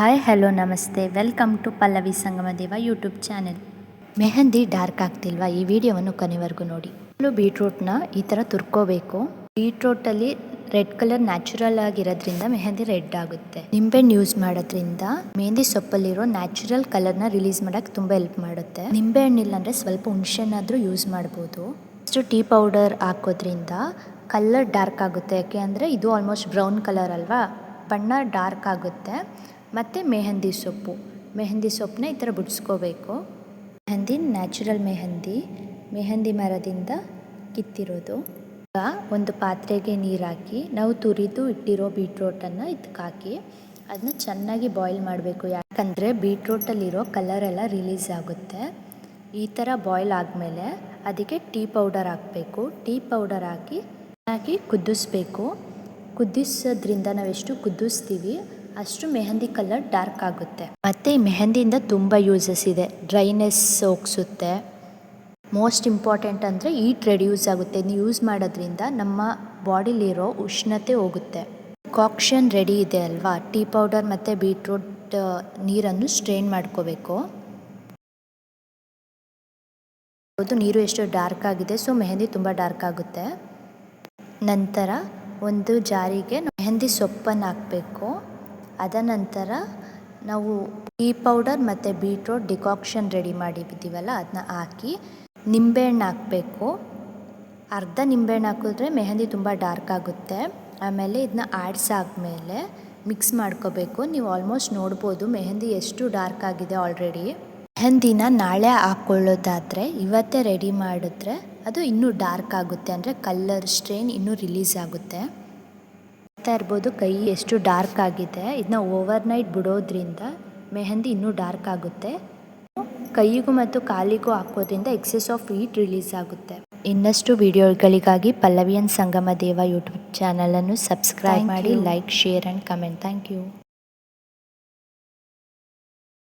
Hi hello ನಮಸ್ತೆ, welcome to Pallavi Sangamadeva YouTube channel. Mehndi dark ಆಗ್ತಿಲ್ವಾ? ಈ ವಿಡಿಯೋವನ್ನು ಕೊನೆವರೆಗೂ ನೋಡಿ. ಬೀಟ್ರೂಟ್ನ ಈ ಥರ ತುರ್ಕೋಬೇಕು. ಬೀಟ್ರೂಟಲ್ಲಿ ರೆಡ್ ಕಲರ್ ನ್ಯಾಚುರಲ್ ಆಗಿರೋದ್ರಿಂದ ಮೆಹಂದಿ ರೆಡ್ ಆಗುತ್ತೆ. ನಿಂಬೆಹಣ್ಣು ಯೂಸ್ ಮಾಡೋದ್ರಿಂದ ಮೆಹಂದಿ ಸೊಪ್ಪಲ್ಲಿರೋ ನ್ಯಾಚುರಲ್ ಕಲರ್ನ ರಿಲೀಸ್ ಮಾಡೋಕ್ಕೆ ತುಂಬ ಹೆಲ್ಪ್ ಮಾಡುತ್ತೆ. ನಿಂಬೆಹಣ್ಣಿಲ್ಲ ಅಂದರೆ ಸ್ವಲ್ಪ ಹುಣಸೆಹಣ್ಣಾದರೂ ಯೂಸ್ ಮಾಡ್ಬೋದು. ಇಷ್ಟು ಟೀ ಪೌಡರ್ ಹಾಕೋದ್ರಿಂದ ಕಲರ್ ಡಾರ್ಕ್ ಆಗುತ್ತೆ. ಯಾಕೆ ಅಂದರೆ ಇದು ಆಲ್ಮೋಸ್ಟ್ ಬ್ರೌನ್ ಕಲರ್ ಅಲ್ವಾ, ಬಣ್ಣ ಡಾರ್ಕ್ ಆಗುತ್ತೆ. ಮತ್ತು ಮೆಹಂದಿ ಸೊಪ್ಪನ್ನ ಈ ಥರ ಬಿಡಿಸ್ಕೋಬೇಕು. ಮೆಹಂದಿ ನ್ಯಾಚುರಲ್ ಮೆಹಂದಿ ಮರದಿಂದ ಕಿತ್ತಿರೋದು. ಈಗ ಒಂದು ಪಾತ್ರೆಗೆ ನೀರು ಹಾಕಿ ನಾವು ತುರಿದು ಇಟ್ಟಿರೋ ಬೀಟ್ರೋಟನ್ನು ಇದಕ್ಕೆ ಹಾಕಿ ಅದನ್ನ ಚೆನ್ನಾಗಿ ಬಾಯ್ಲ್ ಮಾಡಬೇಕು. ಯಾಕಂದರೆ ಬೀಟ್ರೋಟಲ್ಲಿರೋ ಕಲರ್ ಎಲ್ಲ ರಿಲೀಸ್ ಆಗುತ್ತೆ. ಈ ಥರ ಬಾಯ್ಲ್ ಆದಮೇಲೆ ಅದಕ್ಕೆ ಟೀ ಪೌಡರ್ ಹಾಕಬೇಕು. ಟೀ ಪೌಡರ್ ಹಾಕಿ ಕುದಿಸ್ಬೇಕು. ಕುದಿಸೋದ್ರಿಂದ ನಾವೆಷ್ಟು ಕುದಿಸ್ತೀವಿ ಅಷ್ಟು ಮೆಹಂದಿ ಕಲರ್ ಡಾರ್ಕ್ ಆಗುತ್ತೆ. ಮತ್ತು ಈ ಮೆಹಂದಿಯಿಂದ ತುಂಬ ಯೂಸಸ್ ಇದೆ. ಡ್ರೈನೆಸ್ ಹೋಗಿಸುತ್ತೆ. ಮೋಸ್ಟ್ ಇಂಪಾರ್ಟೆಂಟ್ ಅಂದರೆ ಹೀಟ್ ರೆಡ್ಯೂಸ್ ಆಗುತ್ತೆ. ನೀವು ಯೂಸ್ ಮಾಡೋದ್ರಿಂದ ನಮ್ಮ ಬಾಡಿಲಿರೋ ಉಷ್ಣತೆ ಹೋಗುತ್ತೆ. ಕಾಕ್ಷನ್ ರೆಡಿ ಇದೆ ಅಲ್ವಾ, ಟೀ ಪೌಡರ್ ಮತ್ತು ಬೀಟ್ರೂಟ್ ನೀರನ್ನು ಸ್ಟ್ರೈನ್ ಮಾಡ್ಕೋಬೇಕು. ನೀರು ಎಷ್ಟು ಡಾರ್ಕ್ ಆಗಿದೆ, ಸೊ ಮೆಹಂದಿ ತುಂಬ ಡಾರ್ಕ್ ಆಗುತ್ತೆ. ನಂತರ ಒಂದು ಜಾರಿಗೆ ಮೆಹಂದಿ ಸೊಪ್ಪನ್ನು ಹಾಕಬೇಕು. ಅದ ನಂತರ ನಾವು ಟೀ ಪೌಡರ್ ಮತ್ತು ಬೀಟ್ರೂಟ್ ಡಿಕಾಕ್ಷನ್ ರೆಡಿ ಮಾಡಿದ್ದೀವಲ್ಲ ಅದನ್ನ ಹಾಕಿ ನಿಂಬೆಹಣ್ಣು ಹಾಕಬೇಕು. ಅರ್ಧ ನಿಂಬೆಹಣ್ಣು ಹಾಕಿದ್ರೆ ಮೆಹಂದಿ ತುಂಬ ಡಾರ್ಕ್ ಆಗುತ್ತೆ. ಆಮೇಲೆ ಇದನ್ನ ಆಡಿಸಾದ್ಮೇಲೆ ಮಿಕ್ಸ್ ಮಾಡ್ಕೋಬೇಕು. ನೀವು ಆಲ್ಮೋಸ್ಟ್ ನೋಡ್ಬೋದು ಮೆಹಂದಿ ಎಷ್ಟು ಡಾರ್ಕ್ ಆಗಿದೆ ಆಲ್ರೆಡಿ. ಮೆಹಂದಿನ ನಾಳೆ ಹಾಕ್ಕೊಳ್ಳೋದಾದರೆ ಇವತ್ತೇ ರೆಡಿ ಮಾಡಿದ್ರೆ ಅದು ಇನ್ನೂ ಡಾರ್ಕ್ ಆಗುತ್ತೆ. ಅಂದರೆ ಕಲರ್ ಸ್ಟ್ರೈನ್ ಇನ್ನೂ ರಿಲೀಸ್ ಆಗುತ್ತೆ. ಇರ್ಬೋದು ಕೈ ಎಷ್ಟು ಡಾರ್ಕ್ ಆಗಿದೆ. ಇದನ್ನ ಓವರ್ನೈಟ್ ಬಿಡೋದ್ರಿಂದ ಮೆಹಂದಿ ಇನ್ನೂ ಡಾರ್ಕ್ ಆಗುತ್ತೆ. ಕೈಗೂ ಮತ್ತು ಕಾಲಿಗೂ ಹಾಕೋದ್ರಿಂದ ಎಕ್ಸೆಸ್ ಆಫ್ ಹೀಟ್ ರಿಲೀಸ್ ಆಗುತ್ತೆ. ಇನ್ನಷ್ಟು ವಿಡಿಯೋಗಳಿಗಾಗಿ ಪಲ್ಲವಿಯನ್ ಸಂಗಮದೇವ ಯೂಟ್ಯೂಬ್ ಚಾನಲನ್ನು ಸಬ್ಸ್ಕ್ರೈಬ್ ಮಾಡಿ, like, share and comment. Thank you.